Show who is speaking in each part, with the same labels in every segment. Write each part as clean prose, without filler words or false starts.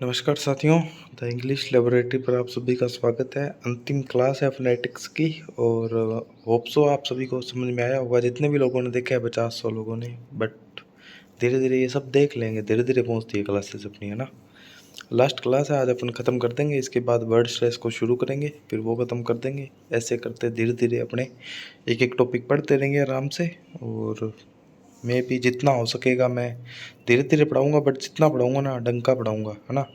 Speaker 1: नमस्कार साथियों, the English laboratory पर आप सभी का स्वागत है। अंतिम क्लास है फोनेटिक्स की और होप सो आप सभी को समझ में आया होगा। जितने भी लोगों ने देखा है 50-100 लोगों ने, बट धीरे धीरे ये सब देख लेंगे, धीरे धीरे पहुंचती है क्लासेस अपनी, है ना। लास्ट क्लास है, आज अपन ख़त्म कर देंगे। इसके बाद वर्ड स्ट्रेस को शुरू करेंगे, फिर वो ख़त्म कर देंगे। ऐसे करते धीरे धीरे अपने एक एक टॉपिक पढ़ते रहेंगे आराम से। और मैं भी जितना हो सकेगा मैं धीरे धीरे पढ़ाऊँगा, बट जितना पढ़ाऊँगा ना ढंग का पढ़ाऊँगा, है ना।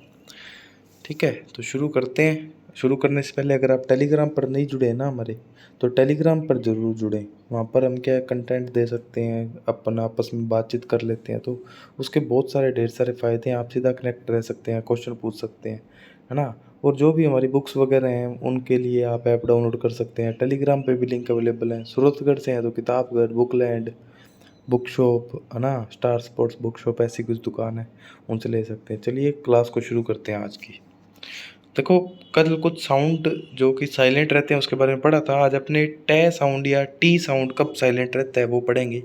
Speaker 1: ठीक है, तो शुरू करते हैं। शुरू करने से पहले अगर आप टेलीग्राम पर नहीं जुड़े हैं ना हमारे, तो टेलीग्राम पर ज़रूर जुड़ें। वहाँ पर हम क्या कंटेंट दे सकते हैं, अपन आपस में बातचीत कर लेते हैं, तो उसके बहुत सारे ढेर सारे फ़ायदे हैं। आप सीधा कनेक्ट रह सकते हैं, क्वेश्चन पूछ सकते हैं, है ना। और जो भी हमारी बुक्स वगैरह हैं उनके लिए आप ऐप डाउनलोड कर सकते हैं। टेलीग्राम पे भी लिंक अवेलेबल है। सूरतगढ़ से हैं तो किताबघर, बुकलैंड, बुक शॉप, है ना, स्टार स्पोर्ट्स बुक शॉप, ऐसी कुछ दुकान है, उनसे ले सकते हैं। चलिए क्लास को शुरू करते हैं आज की। देखो, कल कुछ साउंड जो कि साइलेंट रहते हैं उसके बारे में पढ़ा था। आज अपने टे साउंड या टी साउंड कब साइलेंट रहता है वो पढ़ेंगे।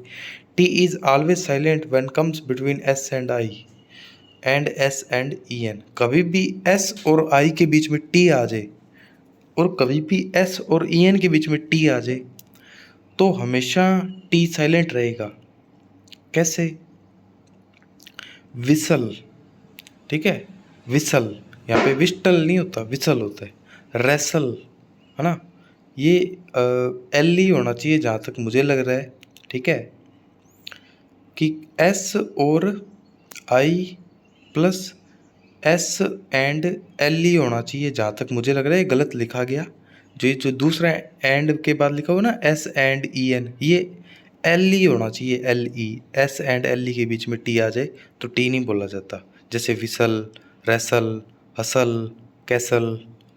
Speaker 1: T is always silent when comes between S and I and S and E N. कभी भी एस और आई के बीच में टी आ जाए और कभी भी एस और ई एन के बीच में टी आ जाए तो हमेशा टी साइलेंट रहेगा। कैसे? विसल, ठीक है, विसल। यहाँ पे विस्टल नहीं होता, विसल होता है। रेसल, है ना, ये एल ही होना चाहिए जहाँ तक मुझे लग रहा है। ठीक है, कि एस और आई प्लस एस एंड एल ही होना चाहिए जहाँ तक मुझे लग रहा है। गलत लिखा गया, जो दूसरा एंड के बाद लिखा हुआ ना एस एंड ई एन, ये एल ही होना चाहिए, L E. S and L E के बीच में टी आ जाए तो टी नहीं बोला जाता। जैसे विसल, रेसल, हसल, कैसल,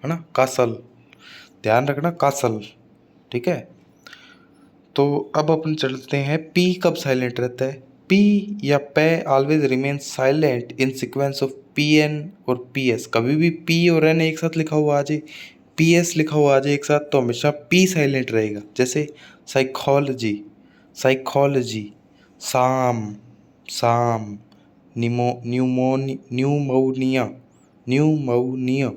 Speaker 1: है ना, कासल। ध्यान रखना, कासल। ठीक है, तो अब अपन चलते हैं पी कब साइलेंट रहता है। पी या P always remain silent in sequence of P N और पी एस। कभी भी पी और एन एक साथ लिखा हुआ आ जाए, पी एस लिखा हुआ आ जाए एक साथ, तो हमेशा पी साइलेंट रहेगा। जैसे साइकोलॉजी, साइकोलॉजी, साम, साम, न्यूमोनिया, न्यूमोनिया,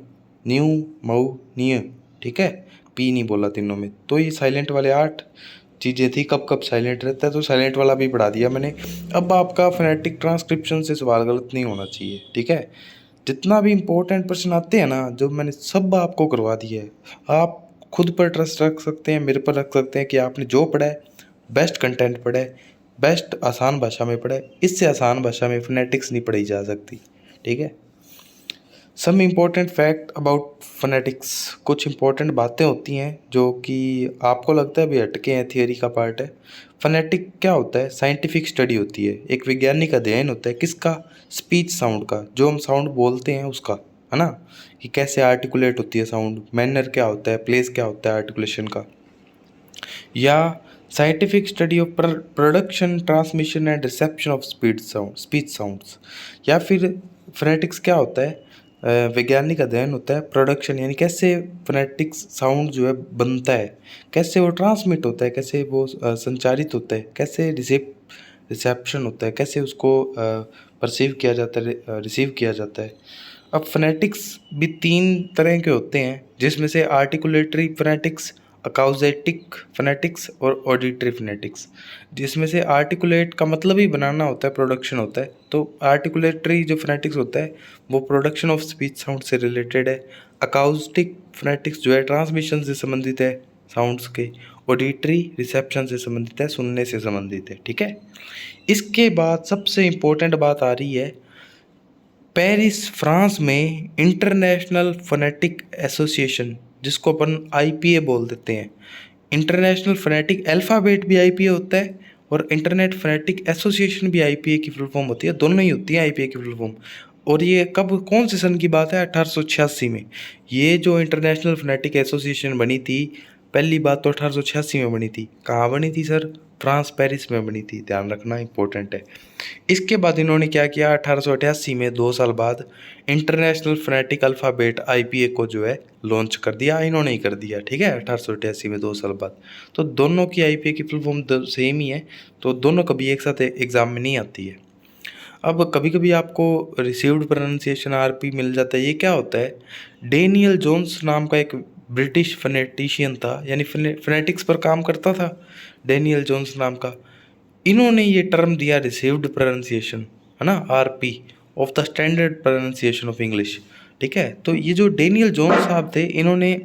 Speaker 1: न्यूमोनिया। ठीक है, पी नहीं बोला तीनों में। तो ये साइलेंट वाले 8 चीज़ें थी। कब कब साइलेंट रहता है, तो साइलेंट वाला भी पढ़ा दिया मैंने। अब आपका फोनेटिक ट्रांसक्रिप्शन से सवाल गलत नहीं होना चाहिए। ठीक है, जितना भी इम्पोर्टेंट प्रश्न आते हैं ना, जो मैंने सब आपको करवा दिया है। आप खुद पर ट्रस्ट रख सकते हैं, मेरे पर रख सकते हैं कि आपने जो पढ़ा है बेस्ट कंटेंट पढ़ा है, बेस्ट आसान भाषा में पढ़ा है। इससे आसान भाषा में फोनेटिक्स नहीं पढ़ी जा सकती। ठीक है, some important fact about phonetics. कुछ इम्पोर्टेंट बातें होती हैं जो कि आपको लगता है भी हटके हैं, थियरी का पार्ट है। फोनेटिक क्या होता है? साइंटिफिक स्टडी होती है, एक वैज्ञानिक अध्ययन होता है। किसका? स्पीच साउंड का, जो हम साउंड बोलते हैं उसका, है ना, कि कैसे आर्टिकुलेट होती है साउंड, मैनर क्या होता है, प्लेस क्या होता है आर्टिकुलेशन का। या scientific study of production, transmission and reception of speech sounds. या फिर फोनेटिक्स क्या होता है? वैज्ञानिक अध्ययन होता है। प्रोडक्शन यानी कैसे फोनेटिक्स साउंड जो है बनता है, कैसे वो ट्रांसमिट होता है, कैसे वो संचारित होता है, कैसे रिसेप्शन होता है, कैसे उसको परसीव किया जाता है, रिसीव किया जाता है। अब फोनेटिक्स भी 3 तरह के होते हैं, जिसमें से आर्टिकुलेटरी फोनेटिक्स, अकाउजेटिक फोनेटिक्स और ऑडिटरी फोनेटिक्स। जिसमें से आर्टिकुलेट का मतलब ही बनाना होता है, प्रोडक्शन होता है। तो आर्टिकुलेटरी जो फोनेटिक्स होता है वो प्रोडक्शन ऑफ स्पीच साउंड से रिलेटेड है। अकाउस्टिक फोनेटिक्स जो है ट्रांसमिशन से संबंधित है साउंड्स के। ऑडिटरी रिसेप्शन से संबंधित है, सुनने से संबंधित है। ठीक है, इसके बाद सबसे इम्पोर्टेंट बात आ रही है। पेरिस फ्रांस में इंटरनेशनल फोनेटिक एसोसिएशन, जिसको अपन आईपीए बोल देते हैं। इंटरनेशनल फोनेटिक अल्फ़ाबेट भी आईपीए होता है और इंटरनेट फोनेटिक एसोसिएशन भी आईपीए की फुल फॉर्म होती है। दोनों ही होती है आईपीए की फुल फॉर्म। और ये कब, कौन से सन की बात है? 1886 में। ये जो इंटरनेशनल फोनेटिक एसोसिएशन बनी थी, पहली बात तो 1886 में बनी थी। कहाँ बनी थी सर? फ्रांस, पेरिस में बनी थी। ध्यान रखना, इंपॉर्टेंट है। इसके बाद इन्होंने क्या किया? 1888 में, 2 साल बाद, इंटरनेशनल फोनेटिक अल्फ़ाबेट आईपीए को जो है लॉन्च कर दिया। इन्होंने ही कर दिया। ठीक है, 1888 में, 2 साल बाद। तो दोनों की आईपीए की फुल फॉर्म सेम ही है, तो दोनों कभी एक साथ एग्ज़ाम में नहीं आती है। अब कभी कभी आपको रिसीव्ड प्रोनाउंसिएशन आरपी मिल जाता है। ये क्या होता है, डेनियल जोन्स नाम का एक ब्रिटिश फोनेटिशियन था, यानी फोनेटिक्स पर काम करता था, डेनियल जोन्स नाम का। इन्होंने ये टर्म दिया रिसीव्ड प्रोनाउंसिएशन, है ना, RP, of the standard pronunciation of English. ठीक है, तो ये जो डेनियल जोन्स साहब थे, इन्होंने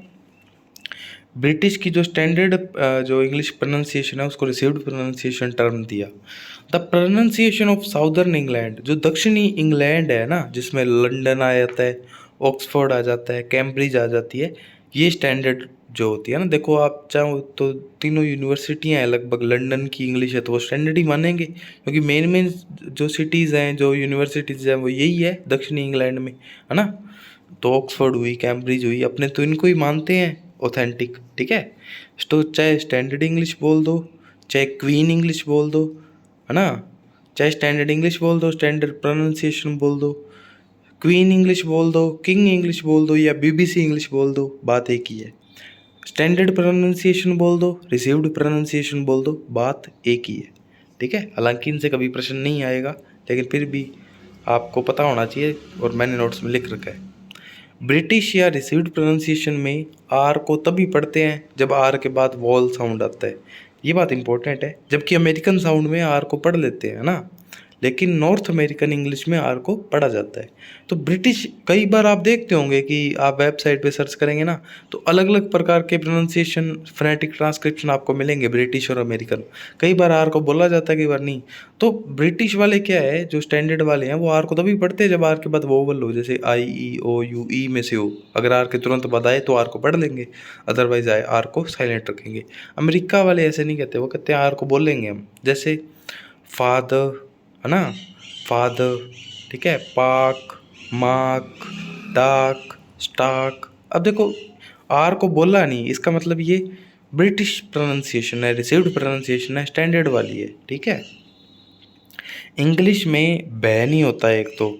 Speaker 1: ब्रिटिश की जो स्टैंडर्ड जो इंग्लिश प्रोनाउंसिएशन है उसको रिसीव्ड प्रोनाउंसिएशन टर्म दिया। The pronunciation of southern England, जो दक्षिणी इंग्लैंड है ना, जिसमें लंदन आ जाता है, ऑक्सफोर्ड आ जाता है, कैम्ब्रिज आ जाती है, ये स्टैंडर्ड जो होती है ना, देखो आप चाहो तो तीनों यूनिवर्सिटियाँ हैं लगभग, लंदन की इंग्लिश है तो वो स्टैंडर्ड ही मानेंगे, क्योंकि मेन मेन जो सिटीज़ हैं, जो यूनिवर्सिटीज़ हैं, वो यही है दक्षिणी इंग्लैंड में, है ना। तो ऑक्सफोर्ड हुई, कैम्ब्रिज हुई, अपने तो इनको ही मानते हैं ऑथेंटिक। ठीक है, तो चाहे स्टैंडर्ड इंग्लिश बोल दो, चाहे क्वीन इंग्लिश बोल दो, है ना, चाहे स्टैंडर्ड इंग्लिश बोल दो, स्टैंडर्ड प्रोनाउंसिएशन बोल दो, क्वीन इंग्लिश बोल दो, किंग इंग्लिश बोल दो, या बीबीसी इंग्लिश बोल दो, बात एक ही है। स्टैंडर्ड प्रोनाउंसिएशन बोल दो, रिसीव्ड प्रोनाउंसिएशन बोल दो, बात एक ही है। ठीक है, हालांकि इनसे कभी प्रश्न नहीं आएगा, लेकिन फिर भी आपको पता होना चाहिए, और मैंने नोट्स में लिख रखा है। ब्रिटिश या रिसीव्ड प्रोनाउंसिएशन में आर को तभी पढ़ते हैं जब आर के बाद वॉल साउंड आता है, ये बात इंपॉर्टेंट है। जबकि अमेरिकन साउंड में आर को पढ़ लेते हैं ना, लेकिन नॉर्थ अमेरिकन इंग्लिश में आर को पढ़ा जाता है। तो ब्रिटिश, कई बार आप देखते होंगे कि आप वेबसाइट पे सर्च करेंगे ना, तो अलग अलग प्रकार के प्रोनाउंसिएशन, फोनेटिक ट्रांसक्रिप्शन आपको मिलेंगे, ब्रिटिश और अमेरिकन। कई बार आर को बोला जाता है, कई बार नहीं। तो ब्रिटिश वाले क्या है, जो स्टैंडर्ड वाले हैं, वो आर को तभी पढ़ते हैं जब आर के बाद वोवल हो, जैसे आई, ई, ओ, यू, ई में से हो। अगर आर के तुरंत बाद आए तो आर को पढ़ लेंगे, अदरवाइज आए आर को साइलेंट रखेंगे। अमेरिका वाले ऐसे नहीं कहते, वो कहते हैं आर को बोलेंगे हम, जैसे फादर, है ना, फादर। ठीक है, पाक, मार्क, डाक, स्टाक। अब देखो, आर को बोला नहीं, इसका मतलब ये ब्रिटिश प्रोनाउंसिएशन है, रिसीव्ड प्रोनाउंसिएशन है, स्टैंडर्ड वाली है। ठीक है, इंग्लिश में बै नहीं होता, एक तो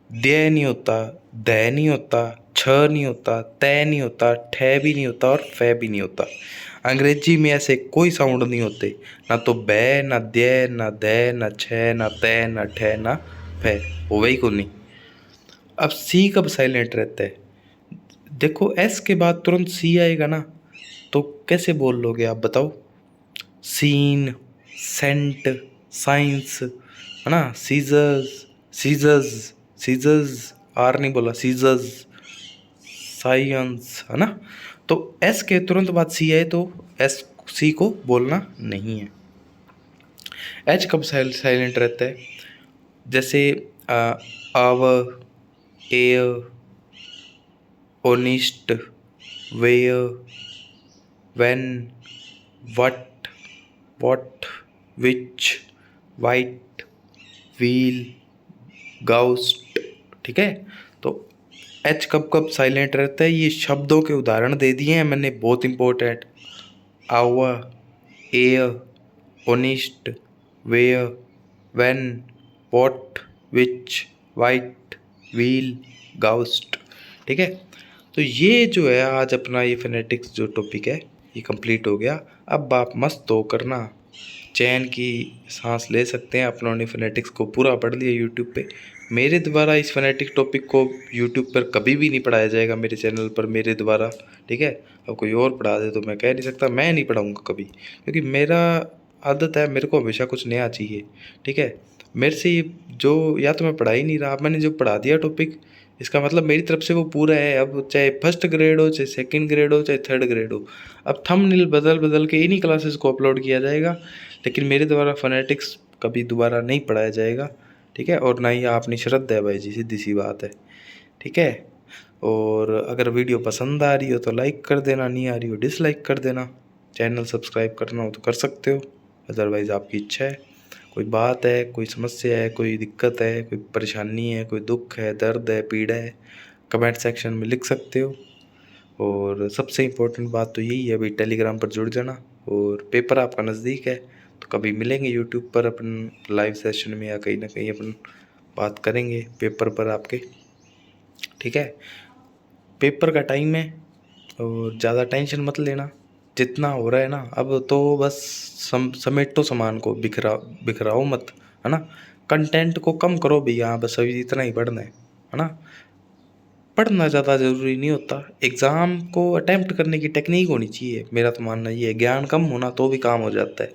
Speaker 1: दे नहीं होता, दै नहीं होता, छ नहीं होता, तै नहीं होता, ठे भी नहीं होता, और फै भी नहीं होता। अंग्रेजी में ऐसे कोई साउंड नहीं होते, ना तो बै, ना दे, ना दै, ना छे, ना तै, ना ठे, ना फै, हो वही को नहीं। अब सी कब साइलेंट रहता है, देखो एस के बाद तुरंत सी आएगा ना, तो कैसे बोल लोगे आप बताओ। सीन, सेंट, साइंस, है ना, सीजर्स, सीजर्स, सीजर्स, आर नहीं बोला, सीजर्स, साइंस, है ना। तो एस के तुरंत बाद सी आए तो एस, सी को बोलना नहीं है। एच कब साइलेंट रहता है, जैसे hour, air, honest, where, when, what, what, which, white, wheel, ghost. ठीक है, तो एच कब कब साइलेंट रहता है, ये शब्दों के उदाहरण दे दिए हैं मैंने, बहुत important. Hour, air, honest, where, when, what, which, white, wheel, ghost. ठीक है, तो ये जो है आज अपना ये फोनेटिक्स जो टॉपिक है ये कंप्लीट हो गया। अब आप मस्त हो करना चैन की सांस ले सकते हैं, अपनों फोनेटिक्स को पूरा पढ़ लिया यूट्यूब पे। मेरे द्वारा इस फोनेटिक टॉपिक को यूट्यूब पर कभी भी नहीं पढ़ाया जाएगा, मेरे चैनल पर मेरे द्वारा। ठीक है, अब कोई और पढ़ा दे तो मैं कह नहीं सकता, मैं नहीं पढ़ाऊँगा कभी, क्योंकि मेरा आदत है, मेरे को हमेशा कुछ नया चाहिए। ठीक है, मेरे से ये जो, या तो मैं पढ़ा ही नहीं रहा, मैंने जो पढ़ा दिया टॉपिक, इसका मतलब मेरी तरफ से वो पूरा है। अब चाहे फर्स्ट ग्रेड हो, चाहे सेकंड ग्रेड हो, चाहे थर्ड ग्रेड हो, अब थंबनेल बदल बदल के इन्हीं क्लासेस को अपलोड किया जाएगा, लेकिन मेरे द्वारा फोनेटिक्स कभी दोबारा नहीं पढ़ाया जाएगा। ठीक है, और ना ही आपने श्रद्धा है भाई जी, सीधी सी बात है। ठीक है, और अगर वीडियो पसंद आ रही हो तो लाइक कर देना, नहीं आ रही हो डिसलाइक कर देना। चैनल सब्सक्राइब करना हो तो कर सकते हो, अदरवाइज़ आपकी इच्छा है। कोई बात है, कोई समस्या है, कोई दिक्कत है, कोई परेशानी है, कोई दुख है, दर्द है, पीड़ा है, कमेंट सेक्शन में लिख सकते हो। और सबसे इम्पोर्टेंट बात तो यही है भाई, टेलीग्राम पर जुड़ जाना। और पेपर आपका नज़दीक है तो कभी मिलेंगे यूट्यूब पर अपन लाइव सेशन में, या कहीं ना कहीं अपन बात करेंगे पेपर पर आपके। ठीक है, पेपर का टाइम है और ज़्यादा टेंशन मत लेना, जितना हो रहा है ना अब तो बस समेटो सामान को, बिखराओ मत, है ना। कंटेंट को कम करो भैया, हाँ बस अभी इतना ही पढ़ना है ना। पढ़ना ज़्यादा ज़रूरी नहीं होता, एग्ज़ाम को अटेम्प्ट करने की टेक्निक होनी चाहिए, मेरा तो मानना ये है। ज्ञान कम होना तो भी काम हो जाता है,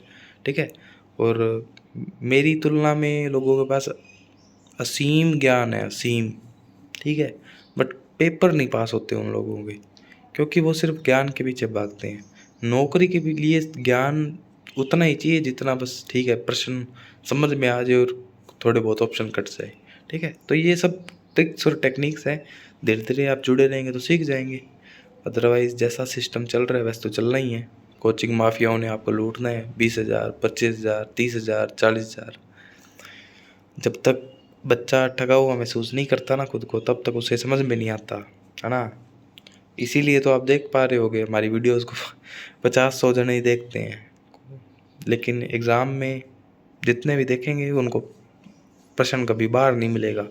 Speaker 1: ठीक है। और मेरी तुलना में लोगों के पास असीम ज्ञान है, असीम, ठीक है, बट पेपर नहीं पास होते उन लोगों के, क्योंकि वो सिर्फ ज्ञान के पीछे भागते हैं। नौकरी के भी लिए ज्ञान उतना ही चाहिए जितना बस, ठीक है, प्रश्न समझ में आ जाए और थोड़े बहुत ऑप्शन कट जाए, ठीक है। तो ये सब ट्रिक्स और टेक्निक्स हैं, धीरे धीरे आप जुड़े रहेंगे तो सीख जाएंगे। अदरवाइज़ जैसा सिस्टम चल रहा है वैसे तो चलना ही है। कोचिंग माफियाओं ने आपको लूटना है, 20,000, 25,000, 30,000, 40,000। जब तक बच्चा ठगा हुआ महसूस नहीं करता ना खुद को, तब तक उसे समझ में नहीं आता, है ना। इसीलिए तो आप देख पा रहे होगे हमारी वीडियोस को 50-100 जने ही देखते हैं, लेकिन एग्ज़ाम में जितने भी देखेंगे उनको प्रश्न कभी बाहर नहीं मिलेगा।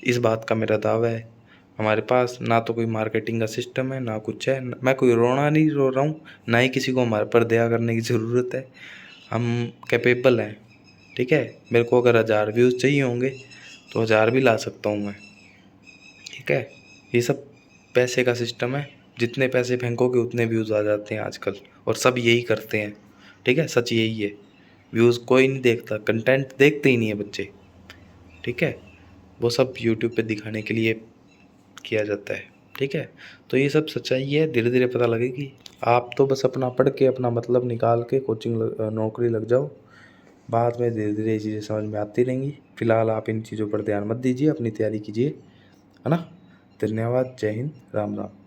Speaker 1: इस बात का मेरा दावा है। हमारे पास ना तो कोई मार्केटिंग का सिस्टम है, ना कुछ है। मैं कोई रोना नहीं रो रहा हूँ, ना ही किसी को हमारे पर दया करने की ज़रूरत है। हम कैपेबल हैं, ठीक है। मेरे को अगर 1000 व्यूज़ चाहिए होंगे तो 1000 भी ला सकता हूँ मैं, ठीक है। ये सब पैसे का सिस्टम है, जितने पैसे फेंकोगे उतने व्यूज़ आ जाते हैं आजकल, और सब यही करते हैं, ठीक है। सच यही है, व्यूज़ कोई नहीं देखता, कंटेंट देखते ही नहीं है बच्चे, ठीक है। वो सब यूट्यूब पे दिखाने के लिए किया जाता है, ठीक है। तो ये सब सच्चाई है, धीरे धीरे पता लगेगी। आप तो बस अपना पढ़ के अपना मतलब निकाल के कोचिंग नौकरी लग जाओ, बाद में धीरे धीरे ये चीज़ें समझ में आती रहेंगी। फिलहाल आप इन चीज़ों पर ध्यान मत दीजिए, अपनी तैयारी कीजिए, है ना। धन्यवाद, जय हिंद, राम राम।